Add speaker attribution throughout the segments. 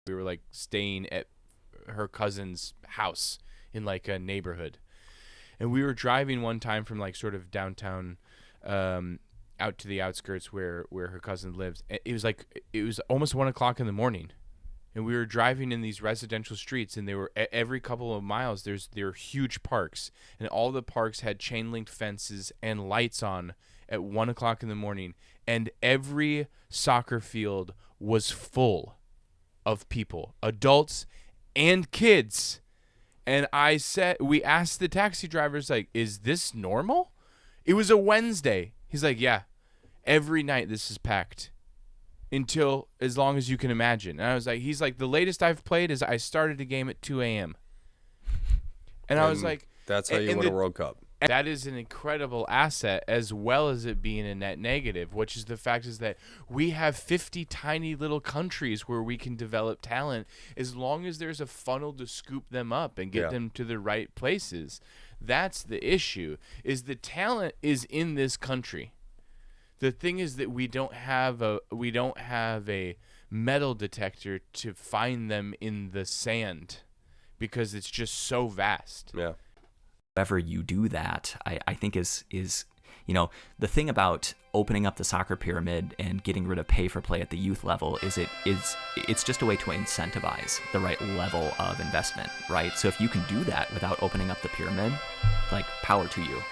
Speaker 1: We were like staying at her cousin's house in like a neighborhood, and we were driving one time from like sort of downtown out to the outskirts where her cousin lives. It was almost 1:00 in the morning, and we were driving in these residential streets, and they were every couple of miles there are huge parks, and all the parks had chain link fences and lights on at 1:00 in the morning, and every soccer field was full of people, adults and kids. And we asked the taxi drivers, like, is this normal? It was a Wednesday. He's like, yeah, every night this is packed until as long as you can imagine. And I was like, he's like, the latest I've played is I started a game at 2 a.m. And I was like,
Speaker 2: that's how you win a World Cup.
Speaker 1: That is an incredible asset, as well as it being a net negative, which is the fact is that we have 50 tiny little countries where we can develop talent as long as there's a funnel to scoop them up and get them to the right places. That's the issue, is the talent is in this country. The thing is that we don't have a metal detector to find them in the sand because it's just so vast.
Speaker 2: Yeah.
Speaker 3: Whenever you do that, I think is the thing about opening up the soccer pyramid and getting rid of pay for play at the youth level is it's just a way to incentivize the right level of investment, right? So if you can do that without opening up the pyramid, like, power to you.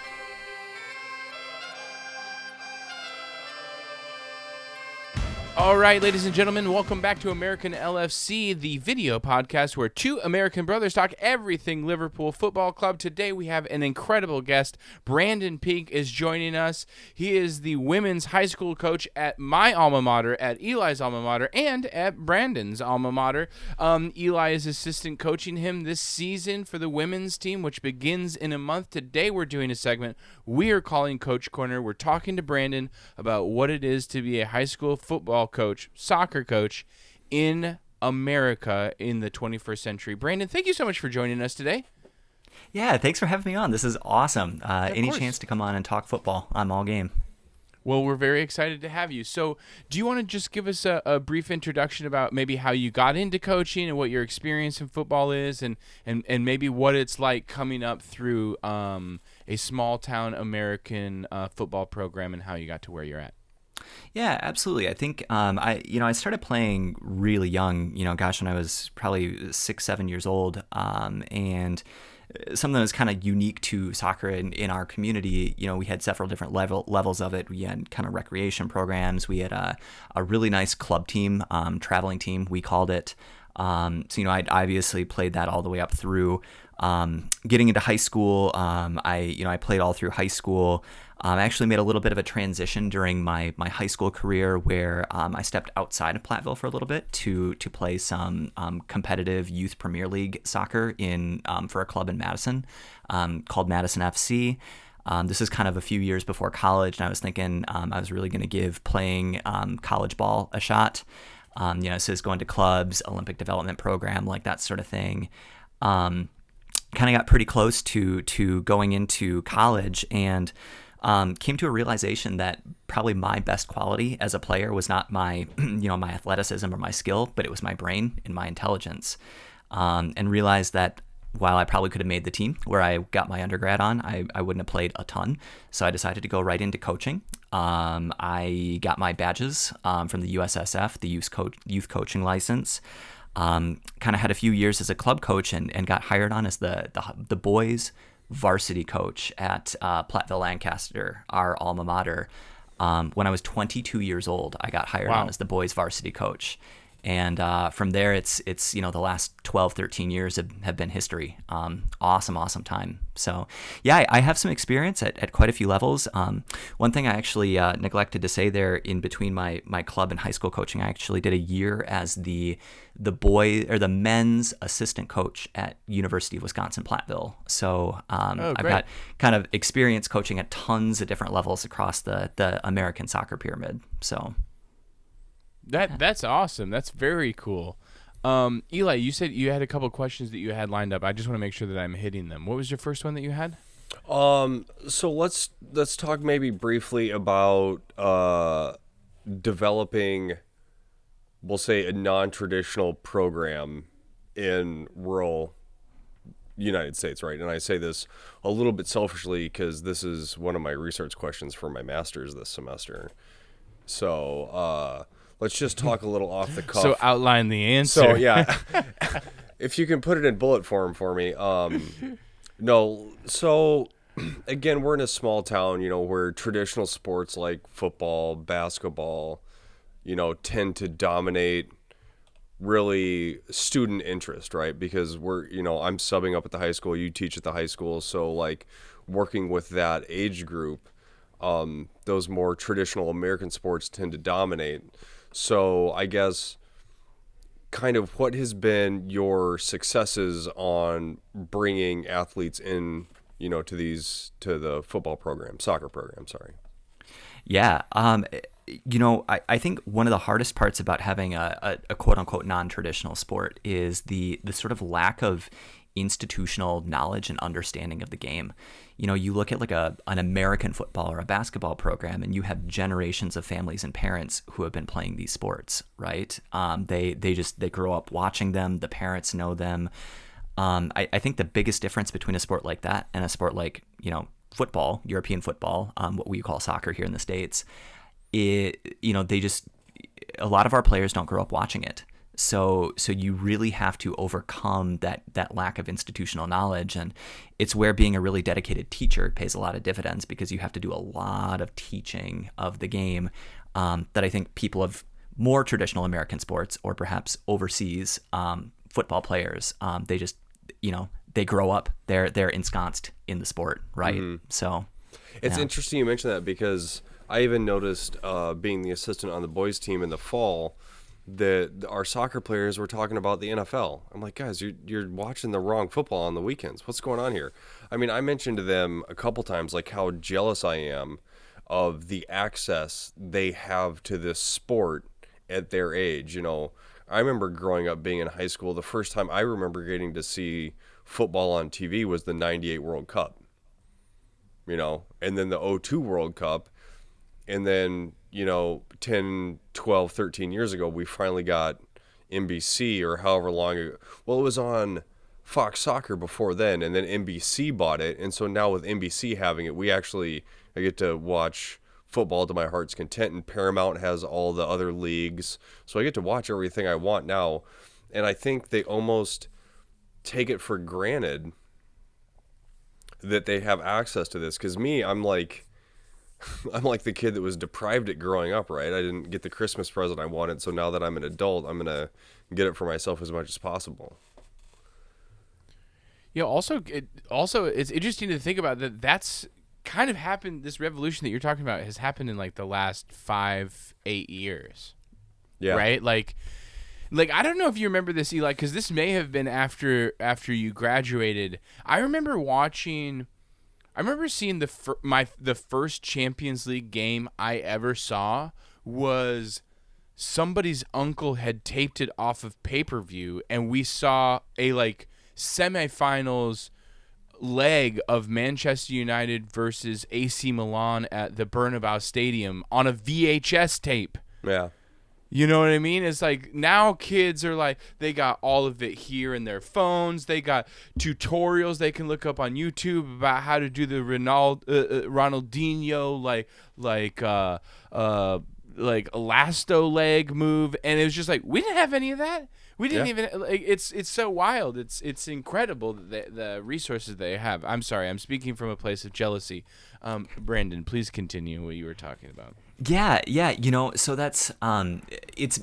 Speaker 1: All right, ladies and gentlemen, welcome back to American LFC, the video podcast where two American brothers talk everything Liverpool Football Club. Today we have an incredible guest. Brandon Peak is joining us. He is the women's high school coach at my alma mater, at Eli's alma mater, and at Brandon's alma mater. Eli is assistant coaching him this season for the women's team, which begins in a month. Today we're doing a segment we are calling Coach Corner. We're talking to Brandon about what it is to be a high school football coach, soccer coach in America in the 21st century. Brandon, thank you so much for joining us today.
Speaker 3: Yeah, thanks for having me on. This is awesome. Any chance to come on and talk football, I'm all game.
Speaker 1: Well, we're very excited to have you. So do you want to just give us a brief introduction about maybe how you got into coaching and what your experience in football is, and maybe what it's like coming up through a small-town American football program and how you got to where you're at?
Speaker 3: Yeah, absolutely. I think I started playing really young, when I was probably 6, 7 years old, and something that was kind of unique to soccer in our community. We had several different levels of it. We had kind of recreation programs. We had a really nice club team, traveling team, we called it. I'd obviously played that all the way up through getting into high school. I played all through high school. I actually made a little bit of a transition during my high school career where I stepped outside of Platteville for a little bit to play some competitive youth Premier League soccer for a club in Madison called Madison FC. This is kind of a few years before college, and I was thinking I was really going to give playing college ball a shot. So it's going to clubs, Olympic development program, like that sort of thing. Kind of got pretty close to going into college, and came to a realization that probably my best quality as a player was not my my athleticism or my skill, but it was my brain and my intelligence. And realized that while I probably could have made the team where I got my undergrad on, I wouldn't have played a ton. So I decided to go right into coaching. I got my badges from the USSF, the youth coaching license. Kind of had a few years as a club coach and got hired on as the boys varsity coach at Platteville Lancaster, our alma mater. When I was 22 years old, I got hired on as the boys varsity coach. And from there, it's the last 12, 13 years have been history. Awesome time. So, yeah, I have some experience at quite a few levels. One thing I actually neglected to say there in between my club and high school coaching, I actually did a year as the men's assistant coach at University of Wisconsin Platteville. So I've got kind of experience coaching at tons of different levels across the American soccer pyramid. So.
Speaker 1: That's awesome. That's very cool. Eli, you said you had a couple of questions that you had lined up. I just want to make sure that I'm hitting them. What was your first one that you had?
Speaker 2: So let's talk maybe briefly about developing we'll say, a non-traditional program in rural United States, right? And I say this a little bit selfishly because this is one of my research questions for my master's this semester. So let's just talk a little off the cuff.
Speaker 1: So outline the answer.
Speaker 2: So yeah, if you can put it in bullet form for me. No, so again, we're in a small town, where traditional sports like football, basketball, tend to dominate really student interest, right? Because I'm subbing up at the high school, you teach at the high school. So like working with that age group, those more traditional American sports tend to dominate. So I guess kind of what has been your successes on bringing athletes in, to the football program, soccer program, sorry.
Speaker 3: Yeah. I think one of the hardest parts about having a quote unquote non-traditional sport is the sort of lack of institutional knowledge and understanding of the game. You look at like an American football or a basketball program, and you have generations of families and parents who have been playing these sports, right? They grow up watching them. The parents know them. I think the biggest difference between a sport like that and a sport like, football, European football, what we call soccer here in the States, a lot of our players don't grow up watching it. So you really have to overcome that lack of institutional knowledge. And it's where being a really dedicated teacher pays a lot of dividends, because you have to do a lot of teaching of the game that I think people of more traditional American sports, or perhaps overseas football players, they grow up, they're ensconced in the sport, right? Mm-hmm. So
Speaker 2: it's interesting you mention that, because I even noticed being the assistant on the boys team in the fall that our soccer players were talking about the NFL. I'm like, guys, you're watching the wrong football on the weekends. What's going on here? I mean, I mentioned to them a couple times like how jealous I am of the access they have to this sport at their age. I remember growing up being in high school, the first time I remember getting to see football on TV was the 98 World Cup, and then the 02 World Cup. And then, 10, 12, 13 years ago, we finally got NBC, or however long ago. Well, it was on Fox Soccer before then, and then NBC bought it. And so now with NBC having it, I get to watch football to my heart's content, and Paramount has all the other leagues. So I get to watch everything I want now. And I think they almost take it for granted that they have access to this. Because I'm like the kid that was deprived it growing up, right? I didn't get the Christmas present I wanted, so now that I'm an adult, I'm going to get it for myself as much as possible.
Speaker 1: Yeah, also it's interesting to think about that. That's kind of happened, this revolution that you're talking about has happened in like the last 5-8 years.
Speaker 2: Yeah.
Speaker 1: Right? Like I don't know if you remember this, Eli, because this may have been after you graduated. I remember seeing the first Champions League game I ever saw was somebody's uncle had taped it off of pay-per-view, and we saw a semifinals leg of Manchester United versus AC Milan at the Bernabeu Stadium on a VHS tape.
Speaker 2: Yeah.
Speaker 1: You know what I mean? It's like now kids are like, they got all of it here in their phones. They got tutorials they can look up on YouTube about how to do the Ronaldinho like elasto leg move, and it was just like we didn't have any of that. We didn't even it's so wild. It's incredible the resources they have. I'm sorry, I'm speaking from a place of jealousy. Brandon, please continue what you were talking about.
Speaker 3: Yeah. So that's it's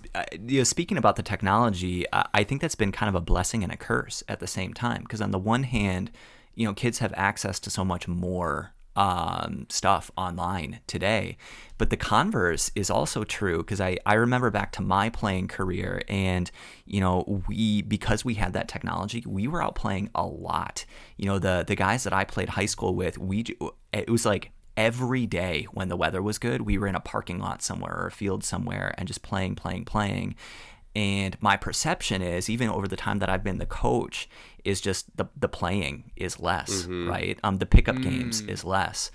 Speaker 3: speaking about the technology, I think that's been kind of a blessing and a curse at the same time, because on the one hand, kids have access to so much more stuff online today, but the converse is also true, because I remember back to my playing career, and because we had that technology, we were out playing a lot. The guys that I played high school with, it was like every day when the weather was good, we were in a parking lot somewhere or a field somewhere and just playing. And my perception is, even over the time that I've been the coach, is just the playing is less, right? The pickup games is less.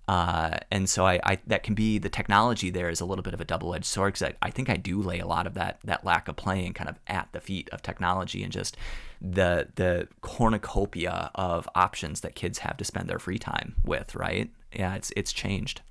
Speaker 3: And so I that can be, the technology there is a little bit of a double-edged sword, because I think I do lay a lot of that lack of playing kind of at the feet of technology, and just the cornucopia of options that kids have to spend their free time with, right? Yeah, it's changed.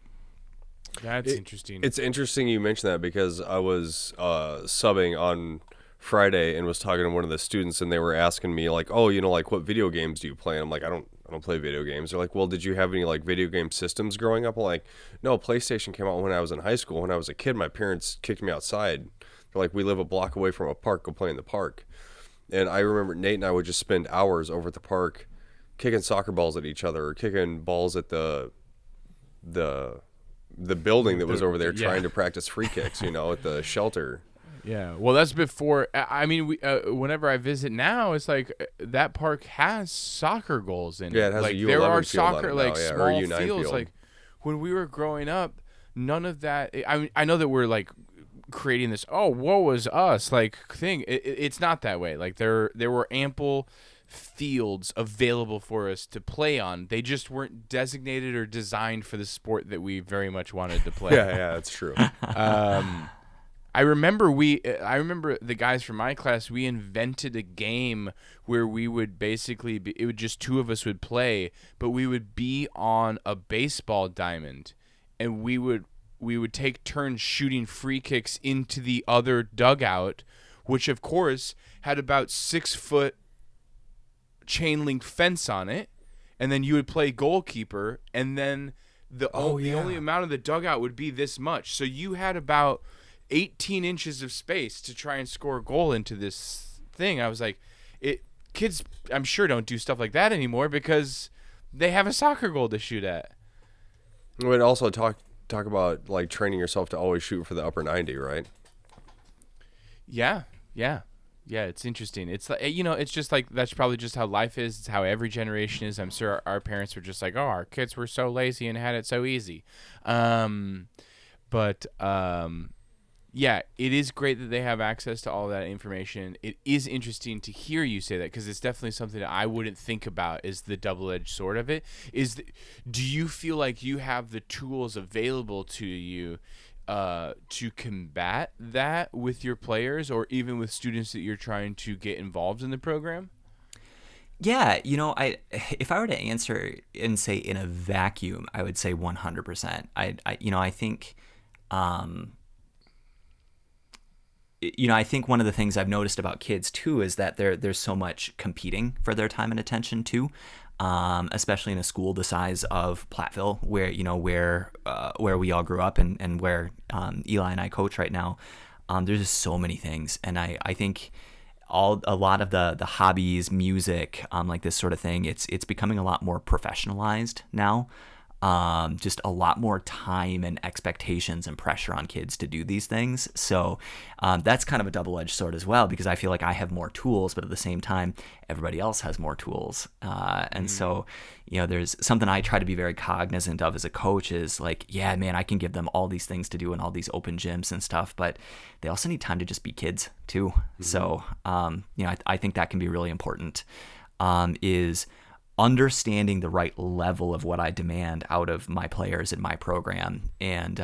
Speaker 1: That's interesting.
Speaker 2: It's interesting you mentioned that, because I was subbing on Friday and was talking to one of the students, and they were asking me like, oh, like what video games do you play? And I'm like, I don't play video games. They're like, well, did you have any like video game systems growing up? I'm like, no, PlayStation came out when I was in high school. When I was a kid, my parents kicked me outside. They're like, we live a block away from a park, go play in the park. And I remember Nate and I would just spend hours over at the park kicking soccer balls at each other, or kicking balls at the building that was over there, trying to practice free kicks, at the shelter.
Speaker 1: Yeah, well, that's before. I mean, whenever I visit now, it's like that park has soccer goals in it.
Speaker 2: Yeah, it has
Speaker 1: like
Speaker 2: a U11
Speaker 1: there are
Speaker 2: field
Speaker 1: soccer
Speaker 2: on it now,
Speaker 1: like
Speaker 2: or
Speaker 1: small
Speaker 2: U9
Speaker 1: fields.
Speaker 2: field.
Speaker 1: Like when we were growing up, none of that. I know that we're like creating this woe is us like thing. It's not that way. Like there were ample fields available for us to play on. They just weren't designated or designed for the sport that we very much wanted to play.
Speaker 2: Yeah, that's true.
Speaker 1: I remember the guys from my class, we invented a game where we would basically it would just two of us would play, but we would be on a baseball diamond, and we would take turns shooting free kicks into the other dugout, which of course had about 6-foot chain link fence on it, and then you would play goalkeeper, and then the only amount of the dugout would be this much, so you had about 18 inches of space to try and score a goal into this thing. I was like, kids, I'm sure, don't do stuff like that anymore because they have a soccer goal to shoot at.
Speaker 2: We'd also talk about like training yourself to always shoot for the upper 90, right?
Speaker 1: Yeah. It's interesting. It's like, it's just like, that's probably just how life is. It's how every generation is. I'm sure our parents were just like, oh, our kids were so lazy and had it so easy. Yeah, it is great that they have access to all that information. It is interesting to hear you say that, because it's definitely something that I wouldn't think about, is the double-edged sword of it. Do you feel like you have the tools available to you to combat that with your players, or even with students that you're trying to get involved in the program?
Speaker 3: Yeah, if I were to answer and say in a vacuum, I would say 100%. I think I think one of the things I've noticed about kids too is that there's so much competing for their time and attention too, especially in a school the size of Platteville, where we all grew up, and where Eli and I coach right now. There's just so many things, and I think a lot of the hobbies, music, like this sort of thing, it's becoming a lot more professionalized now. Just a lot more time and expectations and pressure on kids to do these things. So that's kind of a double-edged sword as well, because I feel like I have more tools, but at the same time, everybody else has more tools. So, there's something I try to be very cognizant of as a coach is like, yeah, man, I can give them all these things to do and all these open gyms and stuff, but they also need time to just be kids too. Mm-hmm. So, I think that can be really important, is understanding the right level of what I demand out of my players in my program. And,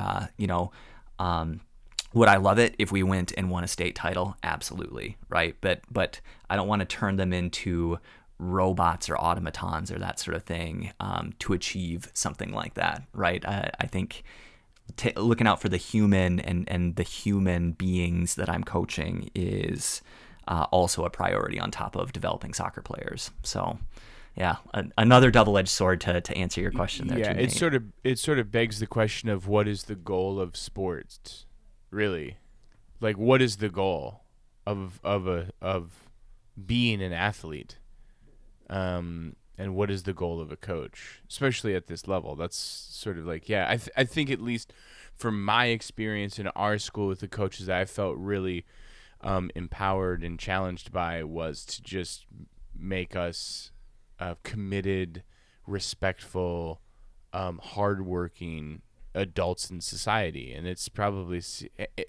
Speaker 3: would I love it if we went and won a state title? Absolutely. Right. But I don't want to turn them into robots or automatons or that sort of thing, to achieve something like that. Right. I think looking out for the human and the human beings that I'm coaching is also a priority on top of developing soccer players. So, yeah, another double-edged sword to answer your question there.
Speaker 1: Yeah,
Speaker 3: too,
Speaker 1: it sort of begs the question of what is the goal of sports, really? Like, what is the goal of being an athlete? And what is the goal of a coach, especially at this level? That's sort of like, yeah, I think at least from my experience in our school with the coaches that I felt really empowered and challenged by was to just make us committed, respectful, hardworking adults in society, and it's probably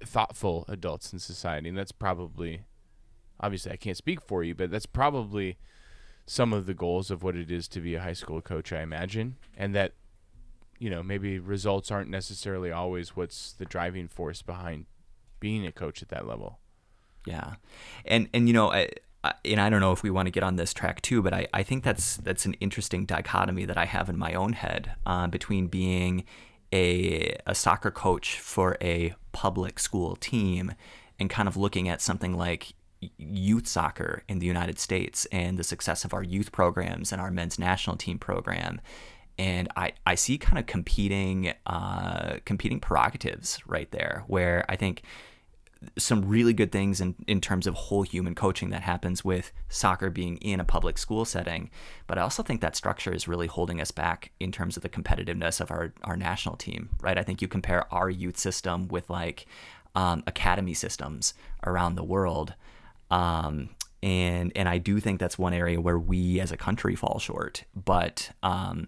Speaker 1: thoughtful adults in society, and that's probably, obviously I can't speak for you, but that's probably some of the goals of what it is to be a high school coach, I imagine, and that maybe results aren't necessarily always what's the driving force behind being a coach at that level.
Speaker 3: Yeah. And I don't know if we want to get on this track too, but I think that's an interesting dichotomy that I have in my own head between being a soccer coach for a public school team and kind of looking at something like youth soccer in the United States and the success of our youth programs and our men's national team program. And I see kind of competing prerogatives right there, where I think some really good things in terms of whole human coaching that happens with soccer being in a public school setting. But I also think that structure is really holding us back in terms of the competitiveness of our national team, right? I think you compare our youth system with like academy systems around the world. And I do think that's one area where we as a country fall short. But I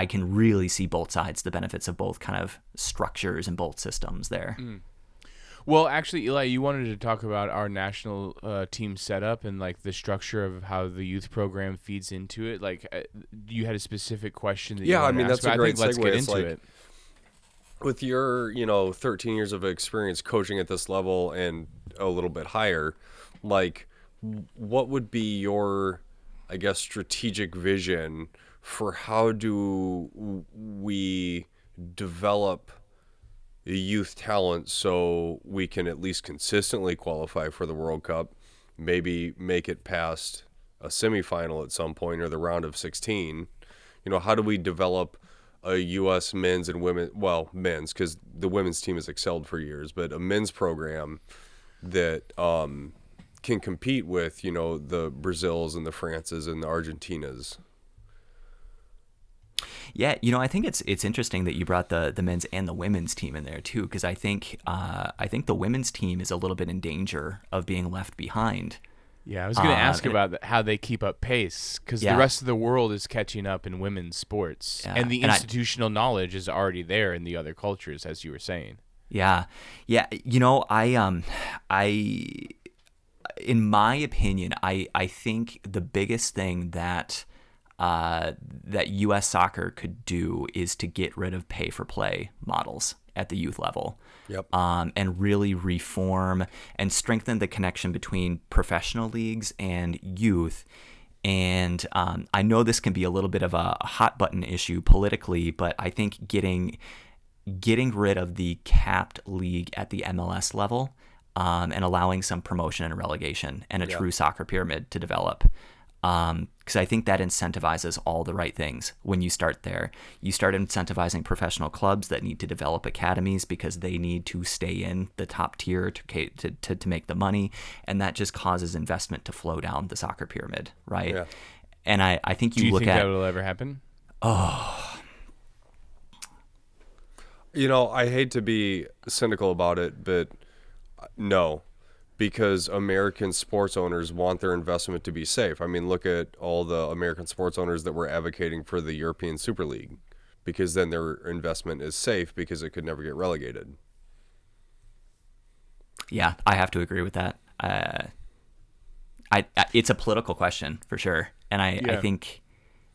Speaker 3: can really see both sides, the benefits of both kind of structures and both systems there.
Speaker 1: Well, actually, Eli, you wanted to talk about our national team setup and like the structure of how the youth program feeds into it. Like, you had a specific question that you wanted to ask,
Speaker 2: that's a great segue.
Speaker 1: Let's get into it.
Speaker 2: With your 13 years of experience coaching at this level and a little bit higher, like, what would be your, I guess, strategic vision for how do we develop youth talent so we can at least consistently qualify for the World Cup, maybe make it past a semifinal at some point or the round of 16? How do we develop a U.S. men's and women, well, men's, because the women's team has excelled for years, but a men's program that can compete with, the Brazils and the Frances and the Argentinas?
Speaker 3: Yeah, I think it's interesting that you brought the men's and the women's team in there too, because I think the women's team is a little bit in danger of being left behind.
Speaker 1: Yeah, I was going to ask about how they keep up pace, because the rest of the world is catching up in women's sports, and the institutional knowledge is already there in the other cultures, as you were saying.
Speaker 3: Yeah. In my opinion, I think the biggest thing that U.S. soccer could do is to get rid of pay-for-play models at the youth level.
Speaker 2: Yep.
Speaker 3: And really reform and strengthen the connection between professional leagues and youth. And I know this can be a little bit of a hot button issue politically, but I think getting rid of the capped league at the MLS level and allowing some promotion and relegation and a true soccer pyramid to develop. Because I think that incentivizes all the right things when you start there. You start incentivizing professional clubs that need to develop academies because they need to stay in the top tier to make the money, and that just causes investment to flow down the soccer pyramid, right? Yeah. And I think
Speaker 1: Do you think that will ever happen?
Speaker 3: Oh.
Speaker 2: I hate to be cynical about it, but no. Because American sports owners want their investment to be safe. I mean, look at all the American sports owners that were advocating for the European Super League, because then their investment is safe because it could never get relegated.
Speaker 3: Yeah, I have to agree with that. It's a political question for sure, and I think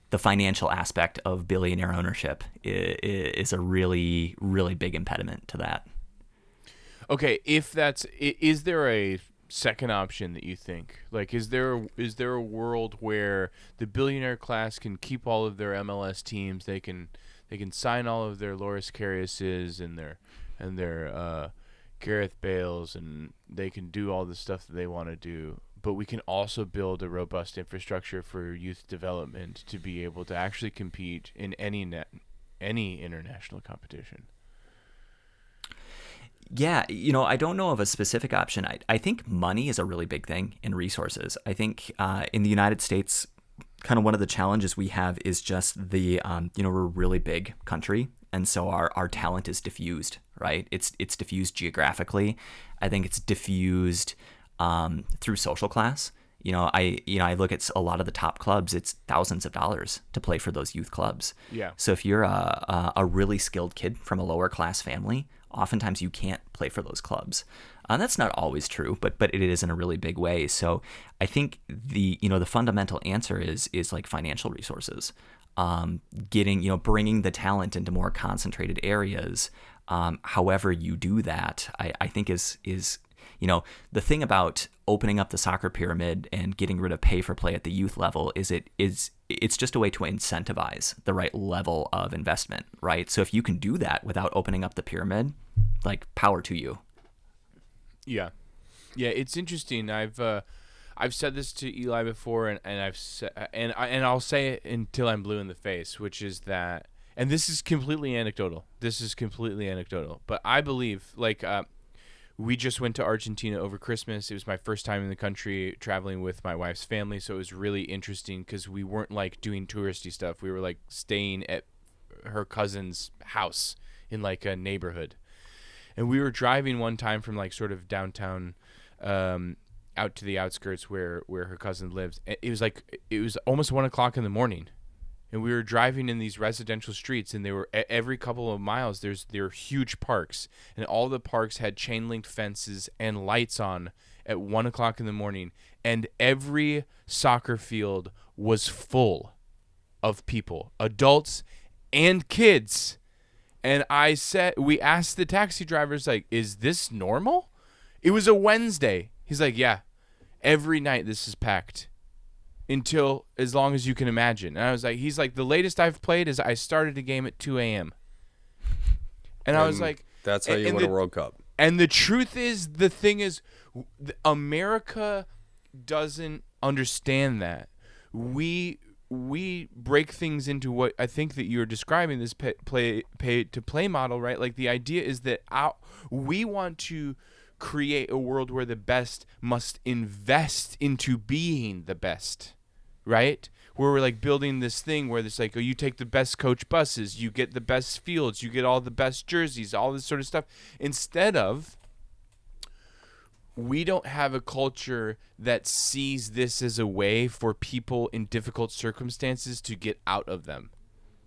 Speaker 3: the financial aspect of billionaire ownership is a really, really big impediment to that.
Speaker 1: Okay, is there a second option that you think? Like, is there a world where the billionaire class can keep all of their MLS teams? They can sign all of their Loris Kariuses and their Gareth Bales, and they can do all the stuff that they want to do. But we can also build a robust infrastructure for youth development to be able to actually compete in any international competition.
Speaker 3: Yeah, I don't know of a specific option. I think money is a really big thing in resources. I think in the United States, kind of one of the challenges we have is just the, we're a really big country, and so our talent is diffused, right? It's diffused geographically. I think it's diffused through social class. I look at a lot of the top clubs. It's thousands of dollars to play for those youth clubs.
Speaker 1: Yeah.
Speaker 3: So if you're a really skilled kid from a lower class family, oftentimes you can't play for those clubs. That's not always true, but it is in a really big way. So I think the fundamental answer is like financial resources. getting, bringing the talent into more concentrated areas. However you do that, I think is the thing about opening up the soccer pyramid and getting rid of pay for play at the youth level is it's just a way to incentivize the right level of investment, right? So if you can do that without opening up the pyramid, like, power to you.
Speaker 1: Yeah, it's interesting. I've said this to Eli before, and I'll say it until I'm blue in the face, which is that, and this is completely anecdotal. But I believe, we just went to Argentina over Christmas. It was my first time in the country traveling with my wife's family, so it was really interesting because we weren't doing touristy stuff. We were staying at her cousin's house in a neighborhood. And we were driving one time from sort of downtown out to the outskirts where her cousin lives. It was almost 1 o'clock in the morning. And we were driving in these residential streets, and they were every couple of miles. There were huge parks, and all the parks had chain link fences and lights on at 1 o'clock in the morning. And every soccer field was full of people, adults and kids. And we asked the taxi drivers, is this normal? It was a Wednesday. He's like, yeah, every night this is packed. Until as long as you can imagine. And I was he's like, the latest I've played is I started a game at 2 a.m. And I was like,
Speaker 2: that's how you win a World Cup.
Speaker 1: And the truth is, the thing is, America doesn't understand that. We break things into what I think that you're describing, this pay to play model, right? The idea is that we want to create a world where the best must invest into being the best. Right? Where we're building this thing where it's you take the best coach buses, you get the best fields, you get all the best jerseys, all this sort of stuff. Instead of, we don't have a culture that sees this as a way for people in difficult circumstances to get out of them.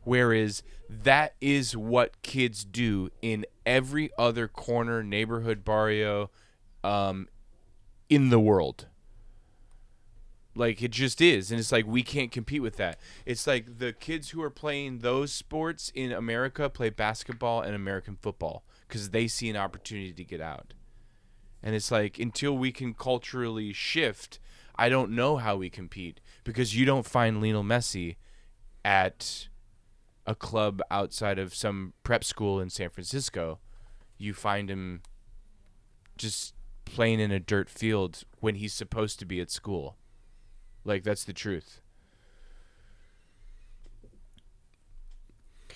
Speaker 1: Whereas that is what kids do in every other corner, neighborhood, barrio, in the world. It just is. And it's we can't compete with that. It's the kids who are playing those sports in America play basketball and American football because they see an opportunity to get out. And it's until we can culturally shift, I don't know how we compete, because you don't find Lionel Messi at a club outside of some prep school in San Francisco. You find him just playing in a dirt field when he's supposed to be at school. That's the truth.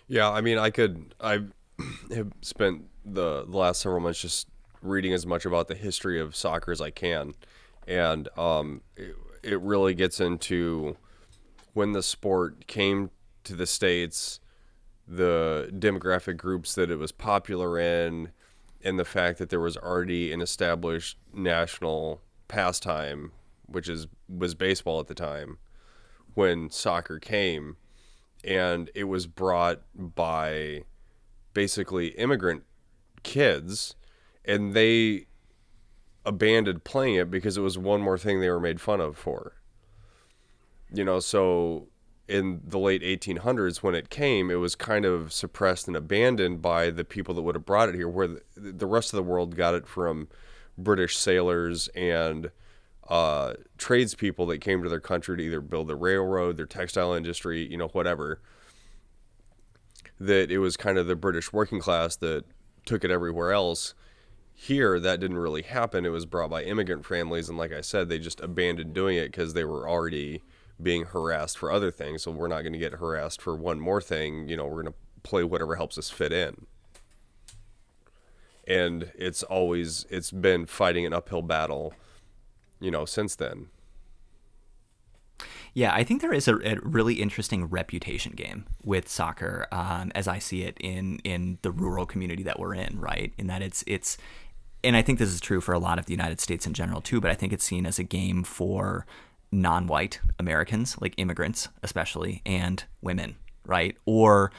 Speaker 2: Yeah, I mean, I have spent the last several months just reading as much about the history of soccer as I can. And it really gets into when the sport came to the States, the demographic groups that it was popular in, and the fact that there was already an established national pastime, which was baseball at the time, when soccer came. And it was brought by basically immigrant kids, and they abandoned playing it because it was one more thing they were made fun of for. So in the late 1800s, when it came, it was kind of suppressed and abandoned by the people that would have brought it here, where the rest of the world got it from British sailors and tradespeople that came to their country to either build the railroad, their textile industry, whatever. That it was kind of the British working class that took it everywhere else. Here, that didn't really happen. It was brought by immigrant families, and like I said, they just abandoned doing it because they were already being harassed for other things. So we're not going to get harassed for one more thing. We're going to play whatever helps us fit in. And it's been fighting an uphill battle, since then.
Speaker 3: Yeah, I think there is a really interesting reputation game with soccer, as I see it in the rural community that we're in, right? In that it's, and I think this is true for a lot of the United States in general too, but I think it's seen as a game for non-white Americans, like immigrants especially, and women, right? Or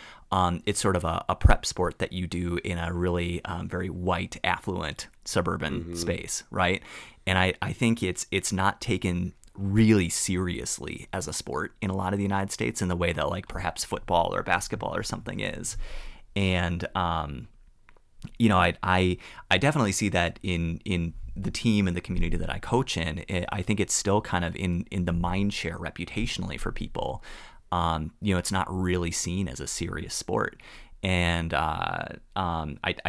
Speaker 3: it's sort of a prep sport that you do in a really very white, affluent suburban space, right? And I think it's not taken really seriously as a sport in a lot of the United States in the way that like perhaps football or basketball or something is. And I definitely see that in the team and the community that I coach in. I think it's still kind of in the mind share reputationally for people. It's not really seen as a serious sport. And I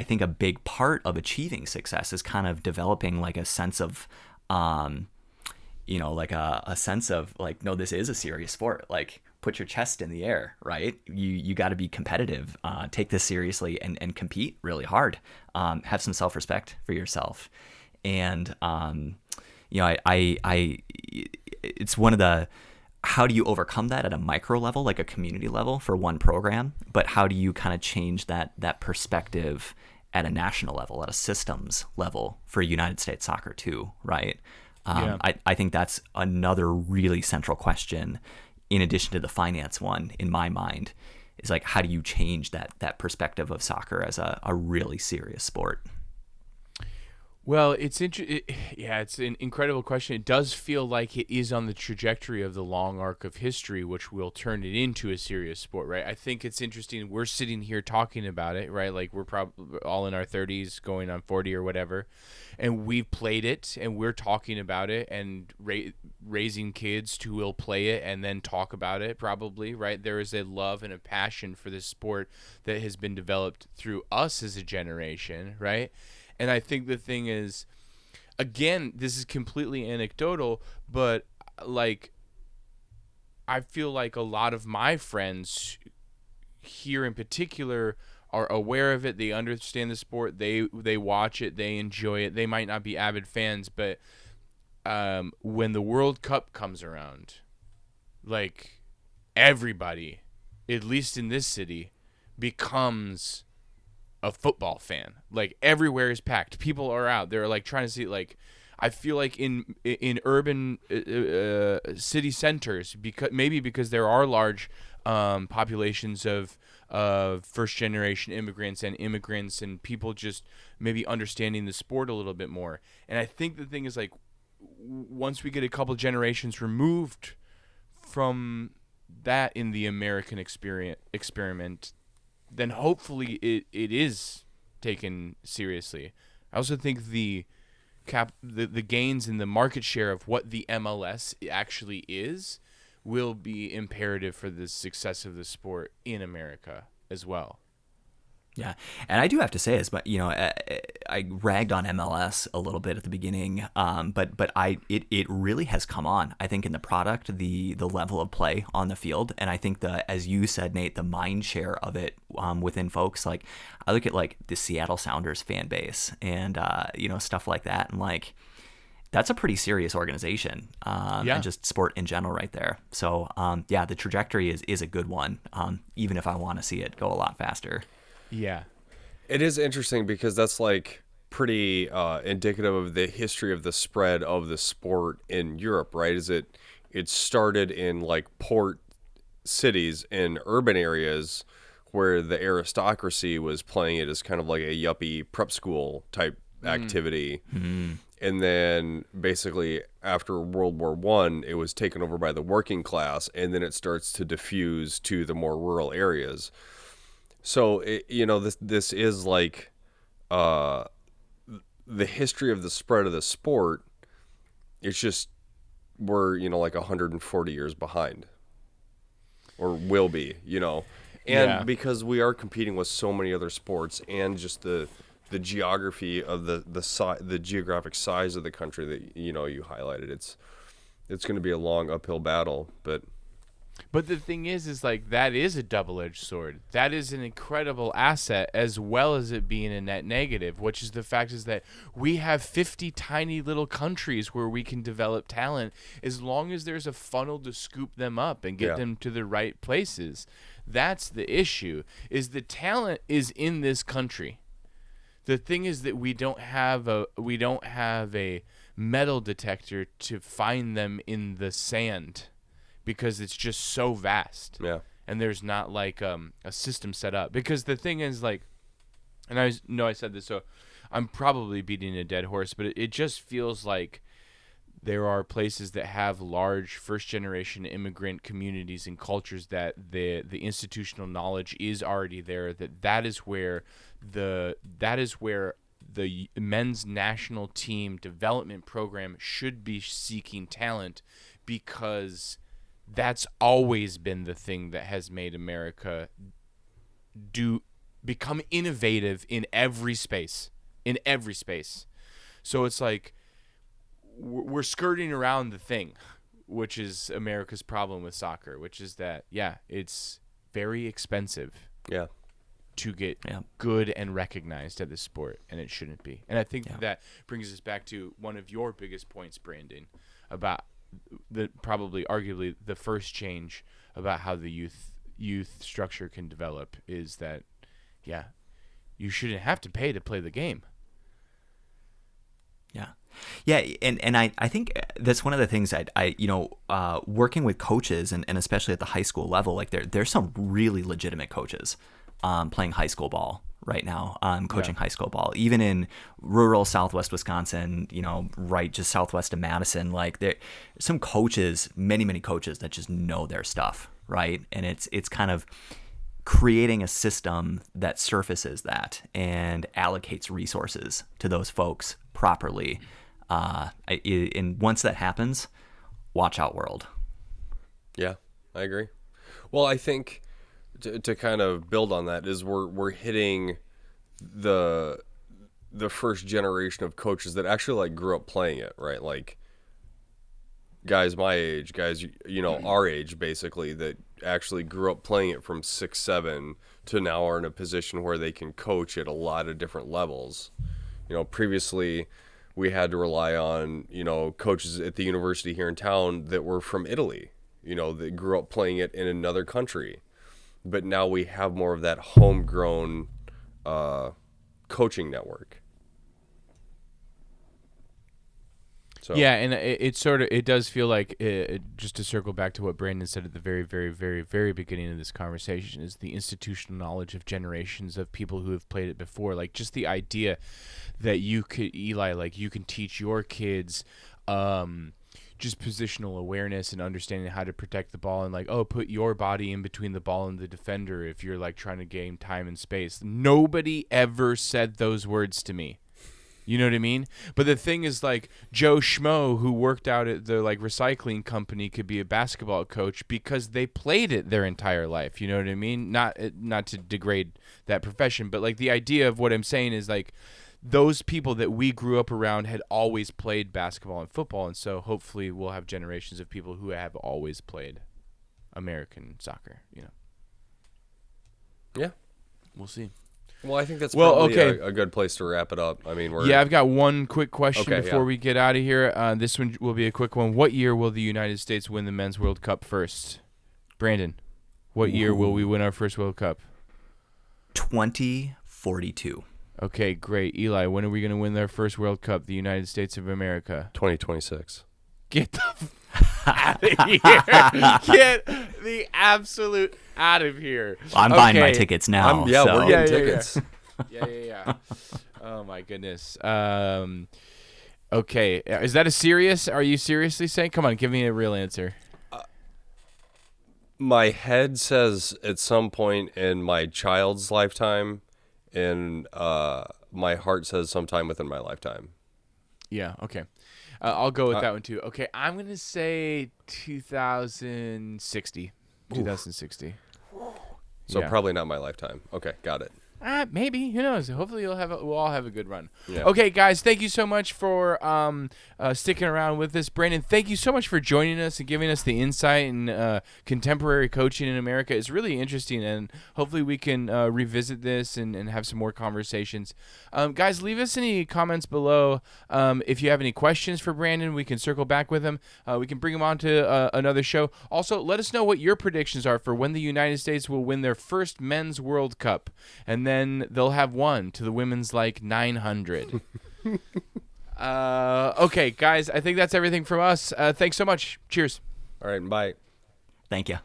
Speaker 3: think a big part of achieving success is kind of developing like a sense of, like a sense of like, no, this is a serious sport. Like, put your chest in the air, right? You got to be competitive. Take this seriously and compete really hard. Have some self-respect for yourself. And it's one of the, how do you overcome that at a micro level, like a community level for one program? But how do you kind of change that perspective at a national level, at a systems level for United States soccer too, right? I think that's another really central question, in addition to the finance one, in my mind, is like, how do you change that perspective of soccer as a really serious sport?
Speaker 1: Well, it's an incredible question. It does feel like it is on the trajectory of the long arc of history, which will turn it into a serious sport, right? I think it's interesting. We're sitting here talking about it, right? Like, we're probably all in our 30s, going on 40 or whatever, and we've played it, and we're talking about it, and raising kids who will play it and then talk about it, probably, right? There is a love and a passion for this sport that has been developed through us as a generation, right? And I think the thing is, again, this is completely anecdotal, but like, I feel like a lot of my friends here in particular are aware of it. They understand the sport. They watch it. They enjoy it. They might not be avid fans, but when the World Cup comes around, like, everybody, at least in this city, becomes a football fan. Like, everywhere is packed. People are out. They're like trying to see, like, I feel like in urban city centers, because there are large populations of first generation immigrants and people just maybe understanding the sport a little bit more. And I think the thing is, like, once we get a couple generations removed from that in the American experiment, then hopefully it is taken seriously. I also think the gains in the market share of what the MLS actually is will be imperative for the success of the sport in America as well.
Speaker 3: Yeah, and I do have to say, as I ragged on MLS a little bit at the beginning, but it really has come on. I think in the product, the level of play on the field, and I think as you said, Nate, the mind share of it within folks. Like, I look at like the Seattle Sounders fan base and stuff like that, and like, that's a pretty serious organization, and just sport in general right there. So the trajectory is a good one, even if I want to see it go a lot faster.
Speaker 1: Yeah.
Speaker 2: It is interesting because that's like pretty indicative of the history of the spread of the sport in Europe, right? It started in like port cities in urban areas where the aristocracy was playing it as kind of like a yuppie prep school type activity. Mm-hmm. And then basically after World War I, it was taken over by the working class, and then it starts to diffuse to the more rural areas. So, this is like the history of the spread of the sport. It's just we're, like 140 years behind, or will be, And because we are competing with so many other sports, and just the geography of the geographic size of the country that, you highlighted, it's going to be a long uphill battle,
Speaker 1: But the thing is like, that is a double-edged sword. That is an incredible asset, as well as it being a net negative, which is the fact is that we have 50 tiny little countries where we can develop talent, as long as there's a funnel to scoop them up and get them to the right places. That's the issue, is the talent is in this country. The thing is that we don't have a metal detector to find them in the sand, because it's just so vast. Yeah. And there's not like a system set up. Because the thing is, like, and I know I said this, so I'm probably beating a dead horse, but it just feels like there are places that have large first-generation immigrant communities and cultures that the institutional knowledge is already there. That is where the men's national team development program should be seeking talent, because that's always been the thing that has made America become innovative in every space. So it's like we're skirting around the thing, which is America's problem with soccer, which is that, it's very expensive to get good and recognized at this sport, and it shouldn't be. And I think that brings us back to one of your biggest points, Brandon, about probably arguably the first change about how the youth structure can develop is that, you shouldn't have to pay to play the game.
Speaker 3: Yeah, and I think that's one of the things I working with coaches and especially at the high school level, like there's some really legitimate coaches playing high school ball right now, coaching high school ball, even in rural Southwest Wisconsin, right just southwest of Madison. Like there some coaches, many coaches that just know their stuff, right? And it's kind of creating a system that surfaces that and allocates resources to those folks properly. And once that happens, watch out, world.
Speaker 2: Yeah, I agree. Well, I think to kind of build on that is we're hitting the first generation of coaches that actually like grew up playing it, right? Like guys my age, guys our age basically, that actually grew up playing it from 6-7 to now are in a position where they can coach at a lot of different levels. Previously we had to rely on, coaches at the university here in town that were from Italy, that grew up playing it in another country. But now we have more of that homegrown coaching network. So.
Speaker 1: Yeah, and it does feel like, just to circle back to what Brandon said at the very, very, very, very beginning of this conversation, is the institutional knowledge of generations of people who have played it before. Like just the idea that you could, Eli, like you can teach your kids just positional awareness and understanding how to protect the ball, and like, put your body in between the ball and the defender if you're like trying to gain time and space. Nobody ever said those words to me. You know what I mean? But the thing is, like, Joe Schmo, who worked out at the like recycling company, could be a basketball coach because they played it their entire life. You know what I mean? Not to degrade that profession, but like the idea of what I'm saying is like those people that we grew up around had always played basketball and football, and so hopefully we'll have generations of people who have always played American soccer.
Speaker 2: Yeah,
Speaker 1: we'll see.
Speaker 2: Well, I think that's probably a good place to wrap it up. I mean,
Speaker 1: I've got one quick question before we get out of here. This one will be a quick one. What year will the United States win the Men's World Cup first? Brandon, what year will we win our first World Cup?
Speaker 3: 2042.
Speaker 1: Okay, great. Eli, when are we going to win our first World Cup, the United States of America?
Speaker 2: 2026.
Speaker 1: Get the out of here. Get the absolute out of here.
Speaker 3: I'm buying my tickets now.
Speaker 2: We're getting tickets.
Speaker 1: Yeah. Oh, my goodness. Okay. Is that are you seriously saying? Come on, give me a real answer.
Speaker 2: My head says at some point in my child's lifetime, and my heart says sometime within my lifetime.
Speaker 1: Yeah, okay. I'll go with that one too. Okay, I'm going to say 2060. 2060.
Speaker 2: So probably not my lifetime. Okay, got it.
Speaker 1: Maybe. Who knows? Hopefully we'll all have a good run.
Speaker 2: Yeah.
Speaker 1: Okay, guys, thank you so much for sticking around with us. Brandon, thank you so much for joining us and giving us the insight and contemporary coaching in America. It's really interesting, and hopefully we can revisit this and have some more conversations. Guys, leave us any comments below. If you have any questions for Brandon, we can circle back with him. We can bring him on to another show. Also, let us know what your predictions are for when the United States will win their first Men's World Cup, and then they'll have one to the women's like 900. Okay, guys, I think that's everything from us. Thanks so much. Cheers.
Speaker 2: All right, bye.
Speaker 3: Thank you.